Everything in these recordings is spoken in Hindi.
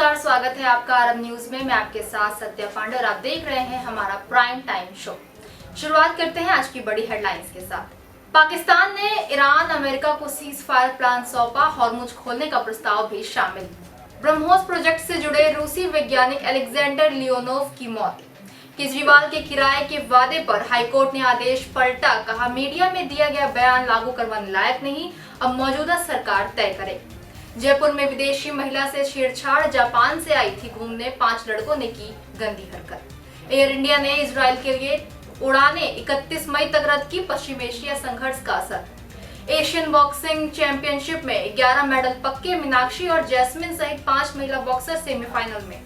नमस्कार, स्वागत है आपका आरब न्यूज में। मैं आपके साथ सत्या पांडे और आप देख रहे हैं हमारा प्राइम टाइम शो। शुरुआत करते हैं आज की बड़ी हेडलाइंस के साथ। पाकिस्तान ने ईरान अमेरिका को सीज फायर प्लान सौंपा, हॉर्मुज खोलने का प्रस्ताव भी शामिल। ब्रह्मोस प्रोजेक्ट से जुड़े रूसी वैज्ञानिक अलेक्जेंडर लियोनोव की मौत। केजरीवाल के किराए के वादे पर हाईकोर्ट ने आदेश पलटा, कहा मीडिया में दिया गया बयान लागू करवाने लायक नहीं, अब मौजूदा सरकार तय करे। जयपुर में विदेशी महिला से छेड़छाड़, जापान से आई थी घूमने, 5 लड़कों ने की गंदी हरकत। एयर इंडिया ने इजराइल के लिए उड़ानें 31 मई तक रद्द की, पश्चिम एशिया संघर्ष का असर। एशियन बॉक्सिंग चैंपियनशिप में 11 मेडल पक्के, मीनाक्षी और जैस्मिन सहित 5 महिला बॉक्सर सेमीफाइनल में।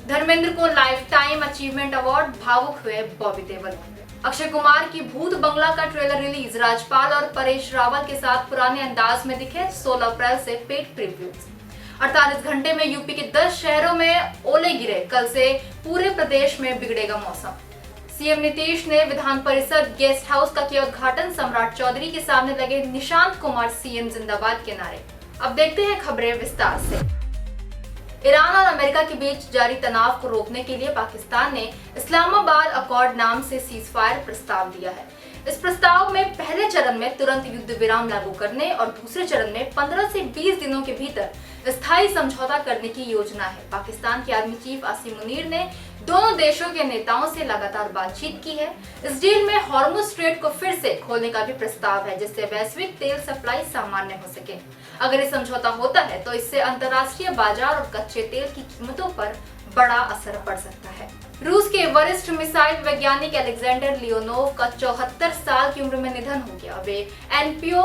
धर्मेंद्र को लाइफ टाइम अचीवमेंट अवार्ड, भावुक हुए बॉबी देओल। अक्षय कुमार की भूत बंगला का ट्रेलर रिलीज, राजपाल और परेश रावल के साथ पुराने अंदाज में दिखे, 16 अप्रैल से पेड प्रीव्यूज। 48 घंटे में यूपी के 10 शहरों में ओले गिरे, कल से पूरे प्रदेश में बिगड़ेगा मौसम। सीएम नीतीश ने विधान परिषद गेस्ट हाउस का किया उद्घाटन, सम्राट चौधरी के सामने लगे निशांत कुमार सीएम जिंदाबाद के नारे। अब देखते हैं खबरें विस्तार से। ईरान और अमेरिका के बीच जारी तनाव को रोकने के लिए पाकिस्तान ने इस्लामाबाद अकॉर्ड नाम से सीजफायर प्रस्ताव दिया है। इस प्रस्ताव में पहले चरण में तुरंत युद्ध विराम लागू करने और दूसरे चरण में 15 से 20 दिनों के भीतर स्थायी समझौता करने की योजना है। पाकिस्तान के आर्मी चीफ आसिम मुनीर ने दोनों देशों के नेताओं से लगातार बातचीत की है। इस डील में हॉर्मुज स्ट्रेट को फिर से खोलने का भी प्रस्ताव है, जिससे वैश्विक तेल सप्लाई सामान्य हो सके। अगर ये समझौता होता है तो इससे अंतर्राष्ट्रीय बाजार और कच्चे तेल की कीमतों पर बड़ा असर पड़ सकता है। रूस के वरिष्ठ मिसाइल वैज्ञानिक अलेक्जेंडर लियोनोव का 74 साल की उम्र में निधन हो गया। वे एनपीओ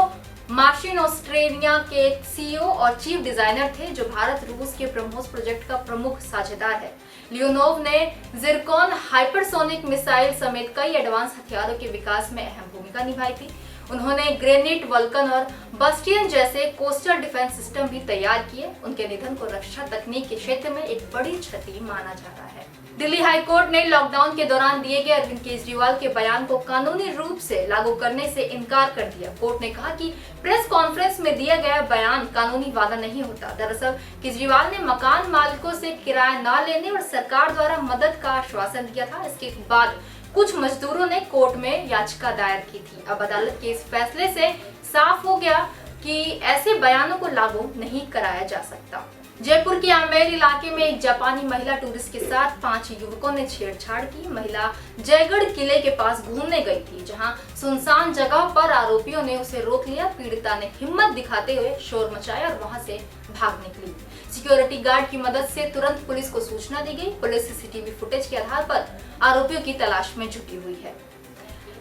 मार्शिन ऑस्ट्रेलिया के सीईओ और चीफ डिजाइनर थे, जो भारत रूस के ब्रह्मोस प्रोजेक्ट का प्रमुख साझेदार है। लियोनोव ने जिरकॉन हाइपरसोनिक मिसाइल समेत कई एडवांस हथियारों के विकास में अहम भूमिका निभाई थी। उन्होंने ग्रेनिट, वल्कन और बस्टियन जैसे कोस्टल डिफेंस सिस्टम भी तैयार किए। उनके निधन को रक्षा तकनीक के क्षेत्र में एक बड़ी क्षति माना जाता है। दिल्ली हाईकोर्ट ने लॉकडाउन के दौरान दिए गए अरविंद केजरीवाल के बयान को कानूनी रूप से लागू करने से इनकार कर दिया। कोर्ट ने कहा कि प्रेस कॉन्फ्रेंस में दिया गया बयान कानूनी वादा नहीं होता। दरअसल केजरीवाल ने मकान मालिकों से किराया न लेने और सरकार द्वारा मदद का आश्वासन दिया था। इसके बाद कुछ मजदूरों ने कोर्ट में याचिका दायर की थी। अब अदालत के इस फैसले से साफ हो गया कि ऐसे बयानों को लागू नहीं कराया जा सकता। जयपुर के आमेर इलाके में एक जापानी महिला टूरिस्ट के साथ 5 युवकों ने छेड़छाड़ की। महिला जयगढ़ किले के पास घूमने गई थी, जहां सुनसान जगह पर आरोपियों ने उसे रोक लिया। पीड़िता ने हिम्मत दिखाते हुए शोर मचाया और वहां से भाग निकली। सिक्योरिटी गार्ड की मदद से तुरंत पुलिस को सूचना दी गई। पुलिस सीसीटीवी फुटेज के आधार पर आरोपियों की तलाश में जुटी हुई है।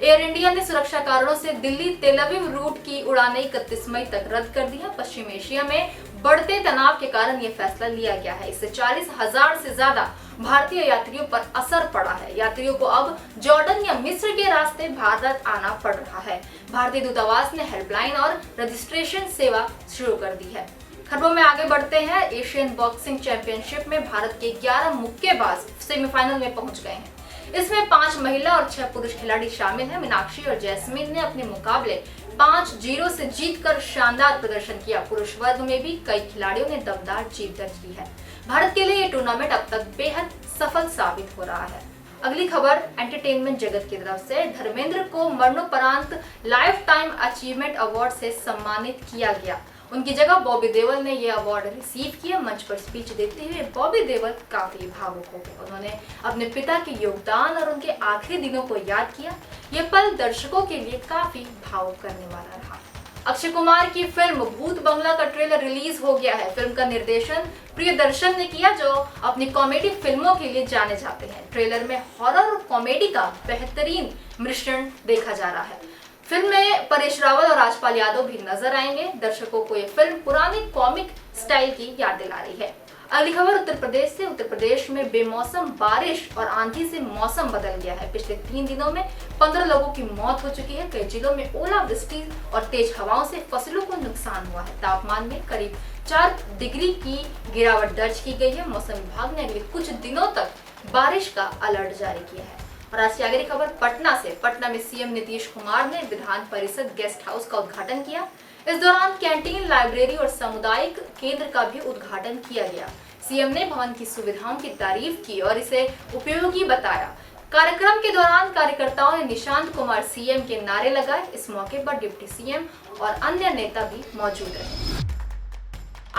एयर इंडिया ने सुरक्षा कारणों से दिल्ली तेल अवीव रूट की उड़ानें 31 मई तक रद्द कर दी है। पश्चिम एशिया में बढ़ते तनाव के कारण यह फैसला लिया गया है। इससे 40,000 से ज्यादा भारतीय यात्रियों पर असर पड़ा है। यात्रियों को अब जॉर्डन या मिस्र के रास्ते भारत आना पड़ रहा है। भारतीय दूतावास ने हेल्पलाइन और रजिस्ट्रेशन सेवा शुरू कर दी है। खबरों में आगे बढ़ते हैं। एशियन बॉक्सिंग चैंपियनशिप में भारत के 11 मुक्केबाज सेमीफाइनल में पहुंच गए हैं। इसमें 5 महिला और 6 पुरुष खिलाड़ी शामिल हैं। मीनाक्षी और जैस्मिन ने अपने मुकाबले 5-0 से जीतकर शानदार प्रदर्शन किया। पुरुष वर्ग में भी कई खिलाड़ियों ने दमदार जीत दर्ज की है। भारत के लिए ये टूर्नामेंट अब तक बेहद सफल साबित हो रहा है। अगली खबर एंटरटेनमेंट जगत की तरफ से। धर्मेंद्र को मरणोपरांत लाइफ टाइम अचीवमेंट अवार्ड से सम्मानित किया गया। उनकी जगह बॉबी देओल ने यह अवार्ड रिसीव किया। मंच पर स्पीच देते हुए बॉबी देओल काफी भावुक हो गए। उन्होंने अपने पिता के योगदान और उनके आखिरी दिनों को याद किया। यह पल दर्शकों के लिए काफी भावुक करने वाला रहा। अक्षय कुमार की फिल्म भूत बंगला का ट्रेलर रिलीज हो गया है। फिल्म का निर्देशन प्रियदर्शन ने किया, जो अपनी कॉमेडी फिल्मों के लिए जाने जाते हैं। ट्रेलर में हॉरर और कॉमेडी का बेहतरीन मिश्रण देखा जा रहा है। फिल्म में परेश रावल और राजपाल यादव भी नजर आएंगे। दर्शकों को ये फिल्म पुरानी कॉमिक स्टाइल की याद दिला रही है। अगली खबर उत्तर प्रदेश से। उत्तर प्रदेश में बेमौसम बारिश और आंधी से मौसम बदल गया है। पिछले 3 दिनों में 15 लोगों की मौत हो चुकी है। कई जिलों में ओलावृष्टि और तेज हवाओं से फसलों को नुकसान हुआ है। तापमान में करीब 4 डिग्री की गिरावट दर्ज की गई है। मौसम विभाग ने अगले कुछ दिनों तक बारिश का अलर्ट जारी किया है। और आज की अगली खबर पटना से। पटना में सीएम नीतीश कुमार ने विधान परिषद गेस्ट हाउस का उद्घाटन किया। इस दौरान कैंटीन, लाइब्रेरी और सामुदायिक केंद्र का भी उद्घाटन किया गया। सीएम ने भवन की सुविधाओं की तारीफ की और इसे उपयोगी बताया। कार्यक्रम के दौरान कार्यकर्ताओं ने निशांत कुमार सीएम के नारे लगाए। इस मौके पर डिप्टी सीएम और अन्य नेता भी मौजूद रहे।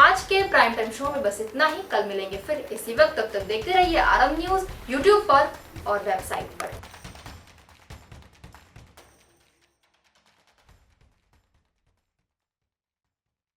आज के प्राइम टाइम शो में बस इतना ही। कल मिलेंगे फिर इसी वक्त, तब तक देखते रहिए आरएम न्यूज यूट्यूब पर और वेबसाइट पर।